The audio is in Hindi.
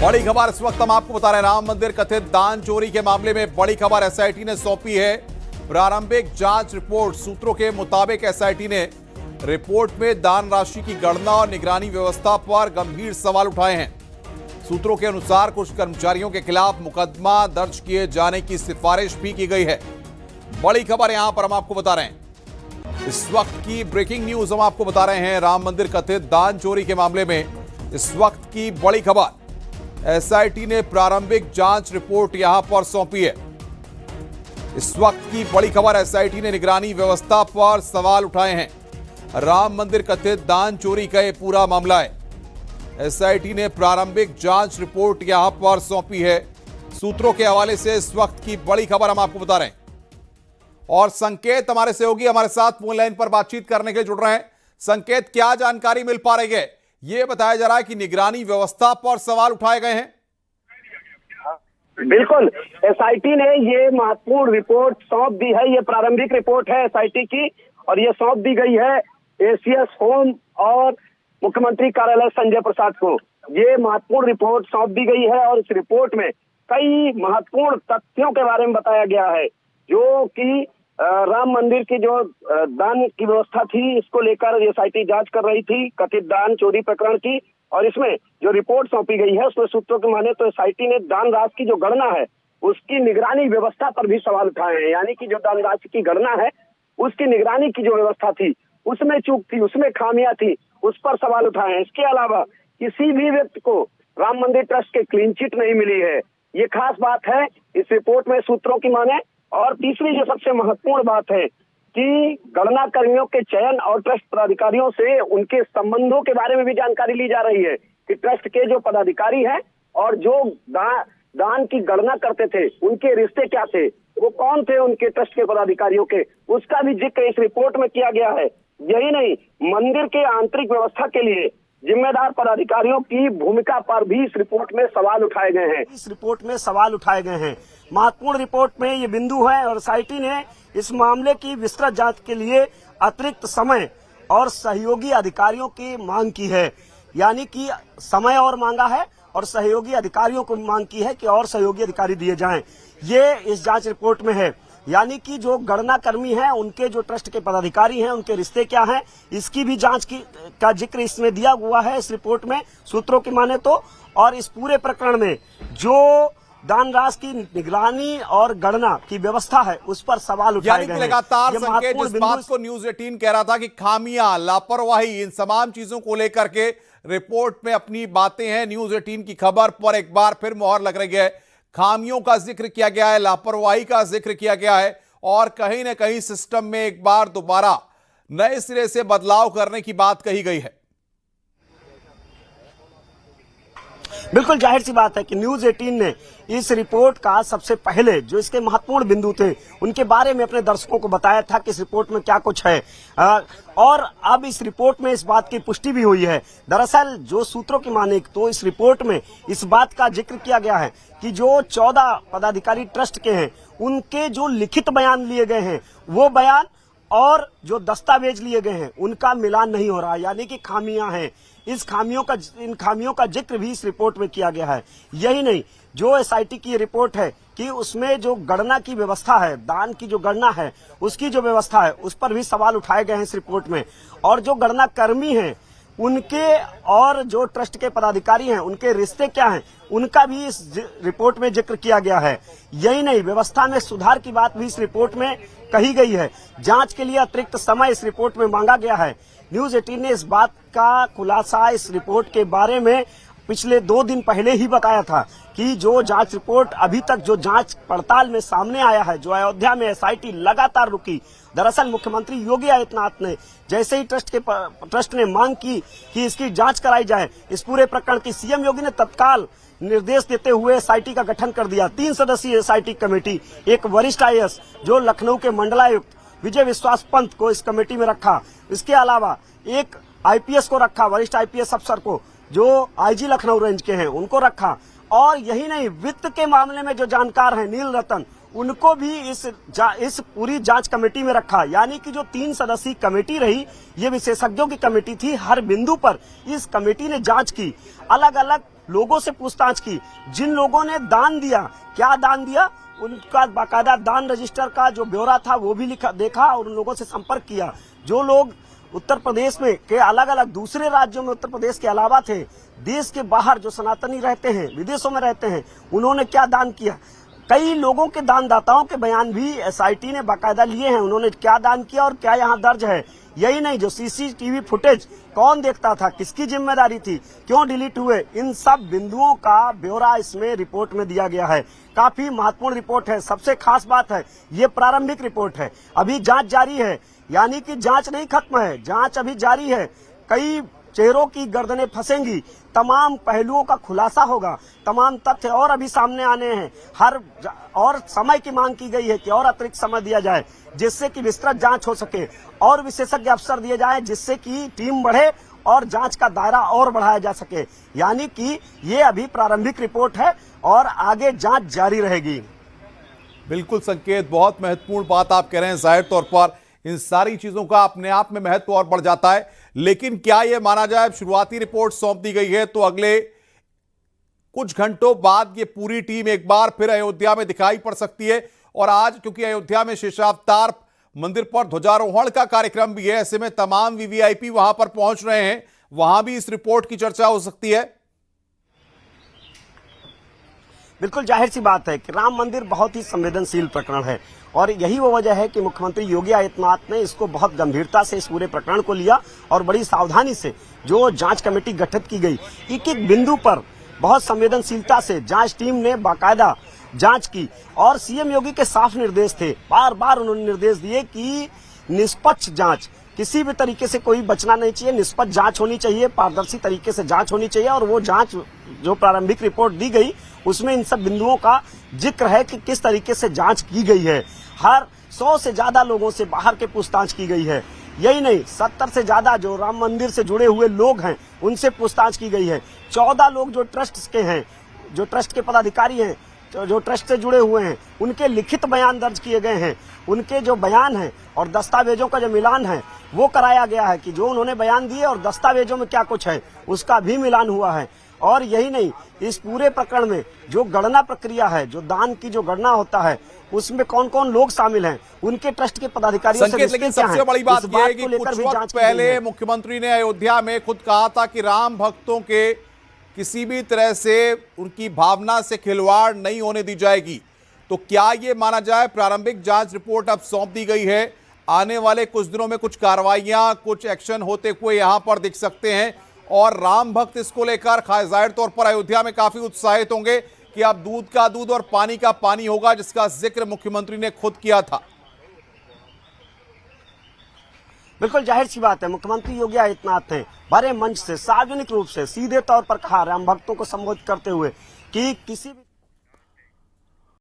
बड़ी खबर इस वक्त हम आपको बता रहे हैं। राम मंदिर कथित दान चोरी के मामले में बड़ी खबर एसआईटी ने सौंपी है प्रारंभिक जांच रिपोर्ट। सूत्रों के मुताबिक एसआईटी ने रिपोर्ट में दान राशि की गणना और निगरानी व्यवस्था पर गंभीर सवाल उठाए हैं। सूत्रों के अनुसार कुछ कर्मचारियों के खिलाफ मुकदमा दर्ज किए जाने की सिफारिश भी की गई है। बड़ी खबर यहां पर हम आपको बता रहे हैं। इस वक्त की ब्रेकिंग न्यूज हम आपको बता रहे हैं। राम मंदिर कथित दान चोरी के मामले में इस वक्त की बड़ी खबर, एसआईटी ने प्रारंभिक जांच रिपोर्ट यहां पर सौंपी है। इस वक्त की बड़ी खबर, एसआईटी ने निगरानी व्यवस्था पर सवाल उठाए हैं। राम मंदिर कथित दान चोरी का यह पूरा मामला है। एसआईटी ने प्रारंभिक जांच रिपोर्ट यहां पर सौंपी है। सूत्रों के हवाले से इस वक्त की बड़ी खबर हम आपको बता रहे हैं। और संकेत हमारे सहयोगी हमारे साथ फोन लाइन पर बातचीत करने के लिए जुड़ रहे हैं। संकेत, क्या जानकारी मिल पा रही है? ये बताया जा रहा है कि निगरानी व्यवस्था पर सवाल उठाए गए हैं। बिल्कुल, एसआईटी ने ये महत्वपूर्ण रिपोर्ट सौंप दी है। ये प्रारंभिक रिपोर्ट है एसआईटी की और ये सौंप दी गई है एसीएस होम और मुख्यमंत्री कार्यालय संजय प्रसाद को। ये महत्वपूर्ण रिपोर्ट सौंप दी गई है और इस रिपोर्ट में कई महत्वपूर्ण तथ्यों के बारे में बताया गया है, जो कि राम मंदिर की जो दान की व्यवस्था थी, इसको लेकर एसआईटी जांच कर रही थी, कथित दान चोरी प्रकरण की। और इसमें जो रिपोर्ट सौंपी गई है उसमें सूत्रों के माने तो एसआईटी ने दान राशि की जो गणना है उसकी निगरानी व्यवस्था पर भी सवाल उठाए हैं। यानी कि जो दान राशि की गणना है उसकी निगरानी की जो व्यवस्था थी उसमें चूक थी, उसमें खामियां थी, उस पर सवाल उठाए हैं। इसके अलावा किसी भी व्यक्ति को राम मंदिर ट्रस्ट के क्लीन चिट नहीं मिली है, ये खास बात है इस रिपोर्ट में सूत्रों की माने। और तीसरी जो सबसे महत्वपूर्ण बात है कि गणना कर्मियों के चयन और ट्रस्ट पदाधिकारियों से उनके संबंधों के बारे में भी जानकारी ली जा रही है कि ट्रस्ट के जो पदाधिकारी हैं और जो दान की गणना करते थे उनके रिश्ते क्या थे, वो कौन थे उनके ट्रस्ट के पदाधिकारियों के, उसका भी जिक्र इस रिपोर्ट में किया गया है। यही नहीं, मंदिर के आंतरिक व्यवस्था के लिए जिम्मेदार पदाधिकारियों की भूमिका पर भी इस रिपोर्ट में सवाल उठाए गए हैं। इस रिपोर्ट में सवाल उठाए गए हैं। महत्वपूर्ण रिपोर्ट में ये बिंदु है और एसआईटी ने इस मामले की विस्तृत जांच के लिए अतिरिक्त समय और सहयोगी अधिकारियों की मांग की है। यानी कि समय और मांगा है और सहयोगी अधिकारियों को मांग की है कि और सहयोगी अधिकारी दिए जाएं। ये इस जांच रिपोर्ट में है। यानी कि जो गणना कर्मी हैं उनके जो ट्रस्ट के पदाधिकारी हैं उनके रिश्ते क्या हैं, इसकी भी जांच का जिक्र इसमें दिया हुआ है इस रिपोर्ट में सूत्रों की माने तो। और इस पूरे प्रकरण में जो दान राशि की निगरानी और गणना की व्यवस्था है उस पर सवाल उठाए गए हैं। लगातार संकेत इस बात को न्यूज 18 कह रहा था कि खामियां, लापरवाही, इन तमाम चीजों को लेकर के रिपोर्ट में अपनी बातें हैं। न्यूज 18 की खबर पर एक बार फिर मोहर लग रही है। खामियों का जिक्र किया गया है, लापरवाही का जिक्र किया गया है और कहीं ना कहीं सिस्टम में एक बार दोबारा नए सिरे से बदलाव करने की बात कही गई है। बिल्कुल जाहिर सी बात है कि न्यूज 18 ने इस रिपोर्ट का सबसे पहले जो इसके महत्वपूर्ण बिंदु थे उनके बारे में अपने दर्शकों को बताया था कि इस रिपोर्ट में क्या कुछ है। और अब इस रिपोर्ट में इस बात की पुष्टि भी हुई है। दरअसल जो सूत्रों की माने तो इस रिपोर्ट में इस बात का जिक्र किया गया है कि जो 14 पदाधिकारी ट्रस्ट के हैं उनके जो लिखित बयान लिए गए हैं वो बयान और जो दस्तावेज लिए गए हैं उनका मिलान नहीं हो रहा, यानी कि खामियां हैं। इन खामियों का जिक्र भी इस रिपोर्ट में किया गया है। यही नहीं, जो एसआईटी की रिपोर्ट है कि उसमें जो गणना की व्यवस्था है, दान की जो गणना है उसकी जो व्यवस्था है उस पर भी सवाल उठाए गए हैं इस रिपोर्ट में। और जो गणना कर्मी हैं उनके और जो ट्रस्ट के पदाधिकारी हैं उनके रिश्ते क्या हैं उनका भी इस रिपोर्ट में जिक्र किया गया है। यही नहीं, व्यवस्था में सुधार की बात भी इस रिपोर्ट में कही गई है। जांच के लिए अतिरिक्त समय इस रिपोर्ट में मांगा गया है। न्यूज 18 ने इस बात का खुलासा इस रिपोर्ट के बारे में पिछले 2 दिन पहले ही बताया था कि जो जांच रिपोर्ट अभी तक जो जांच पड़ताल में सामने आया है, जो अयोध्या में एसआईटी लगातार रुकी। दरअसल मुख्यमंत्री योगी आदित्यनाथ ने जैसे ही ट्रस्ट ने मांग की कि इसकी जांच कराई जाए इस पूरे प्रकरण की, सीएम योगी ने तत्काल निर्देश देते हुए एसआईटी का गठन कर दिया। 3 सदस्यीय एसआईटी कमेटी, एक वरिष्ठ आईएएस जो लखनऊ के मंडलायुक्त विजय विश्वास पंत को इस कमेटी में रखा। इसके अलावा एक आईपीएस को रखा, वरिष्ठ आईपीएस अफसर को जो आईजी लखनऊ रेंज के हैं उनको रखा। और यही नहीं, वित्त के मामले में जो जानकार हैं नील रतन, उनको भी इस पूरी जांच कमेटी में रखा। यानी कि जो 3 सदस्यीय कमेटी रही, ये विशेषज्ञों की कमेटी थी। हर बिंदु पर इस कमेटी ने जांच की, अलग अलग लोगों से पूछताछ की। जिन लोगों ने दान दिया, क्या दान दिया, उनका बाकायदा दान रजिस्टर का जो ब्यौरा था वो भी देखा और उन लोगों से संपर्क किया। जो लोग उत्तर प्रदेश में के अलग अलग दूसरे राज्यों में उत्तर प्रदेश के अलावा थे, देश के बाहर जो सनातनी रहते हैं, विदेशों में रहते हैं, उन्होंने क्या दान किया। कई लोगों के दानदाताओं के बयान भी एसआईटी ने बाकायदा लिए हैं, उन्होंने क्या दान किया और क्या यहाँ दर्ज है। यही नहीं, जो सीसीटीवी फुटेज कौन देखता था, किसकी जिम्मेदारी थी, क्यों डिलीट हुए, इन सब बिंदुओं का ब्यौरा इसमें रिपोर्ट में दिया गया है। काफी महत्वपूर्ण रिपोर्ट है। सबसे खास बात है, ये प्रारंभिक रिपोर्ट है, अभी जांच जारी है, यानी कि जांच नहीं खत्म है, जांच अभी जारी है। कई चेहरों की गर्दनें फंसेंगी, तमाम पहलुओं का खुलासा होगा, तमाम तथ्य और अभी सामने आने हैं। और समय की मांग की गई है कि और अतिरिक्त समय दिया जाए, जिससे कि विस्तृत जांच हो सके और विशेषज्ञ अफसर दिए जाए, जिससे कि टीम बढ़े और जांच का दायरा और बढ़ाया जा सके। यानी कि ये अभी प्रारंभिक रिपोर्ट है और आगे जांच जारी रहेगी। बिल्कुल संकेत, बहुत महत्वपूर्ण बात आप कह रहे हैं। जाहिर तौर पर इन सारी चीजों का अपने आप में महत्व और बढ़ जाता है, लेकिन क्या यह माना जाए, शुरुआती रिपोर्ट सौंप दी गई है तो अगले कुछ घंटों बाद ये पूरी टीम एक बार फिर अयोध्या में दिखाई पड़ सकती है। और आज क्योंकि अयोध्या में शेषावतार मंदिर पर ध्वजारोहण का कार्यक्रम भी है, ऐसे में तमाम वीवीआईपी वहां पर पहुंच रहे हैं, वहां भी इस रिपोर्ट की चर्चा हो सकती है। बिल्कुल जाहिर सी बात है कि राम मंदिर बहुत ही संवेदनशील प्रकरण है और यही वो वजह है कि मुख्यमंत्री योगी आदित्यनाथ ने इसको बहुत गंभीरता से इस पूरे प्रकरण को लिया और बड़ी सावधानी से जो जांच कमेटी गठित की गई, एक एक बिंदु पर बहुत संवेदनशीलता से जांच टीम ने बाकायदा जांच की। और सीएम योगी के साफ निर्देश थे, बार बार उन्होंने निर्देश दिए कि निष्पक्ष जांच, किसी भी तरीके से कोई बचना नहीं चाहिए, निष्पक्ष जांच होनी चाहिए, पारदर्शी तरीके से जांच होनी चाहिए। और वो जांच जो प्रारंभिक रिपोर्ट दी गई उसमें इन सब बिंदुओं का जिक्र है कि किस तरीके से जांच की गई है। हर 100 से ज्यादा लोगों से बाहर के पूछताछ की गई है। यही नहीं, 70 से ज्यादा जो राम मंदिर से जुड़े हुए लोग हैं उनसे पूछताछ की गई है। 14 लोग जो ट्रस्ट के हैं, जो ट्रस्ट के पदाधिकारी हैं, जो ट्रस्ट से जुड़े हुए हैं, उनके लिखित बयान दर्ज किए गए हैं। उनके जो बयान हैं और दस्तावेजों का जो मिलान है वो कराया गया है कि जो उन्होंने बयान दिए और दस्तावेजों में क्या कुछ है उसका भी मिलान हुआ है। और यही नहीं, इस पूरे प्रकरण में जो गणना प्रक्रिया है, जो दान की जो गणना होता है, उसमें कौन कौन लोग शामिल हैं, उनके ट्रस्ट के पदाधिकारियों से लेकिन सबसे बड़ी बात यह है कि कुछ वक्त पहले मुख्यमंत्री ने अयोध्या में खुद कहा था कि राम भक्तों के किसी भी तरह से उनकी भावना से खिलवाड़ नहीं होने दी जाएगी। तो क्या ये माना जाए, प्रारंभिक जांच रिपोर्ट अब सौंप दी गई है, आने वाले कुछ दिनों में कुछ कार्रवाइयां, कुछ एक्शन होते हुए यहां पर दिख सकते हैं और राम भक्त इसको लेकर जाहिर तौर पर अयोध्या में काफी उत्साहित होंगे कि अब दूध का दूध और पानी का पानी होगा, जिसका जिक्र मुख्यमंत्री ने खुद किया था। बिल्कुल जाहिर सी बात है, मुख्यमंत्री योगी आदित्यनाथ ने बड़े मंच से सार्वजनिक रूप से सीधे तौर पर कहा राम भक्तों को संबोधित करते हुए कि किसी भी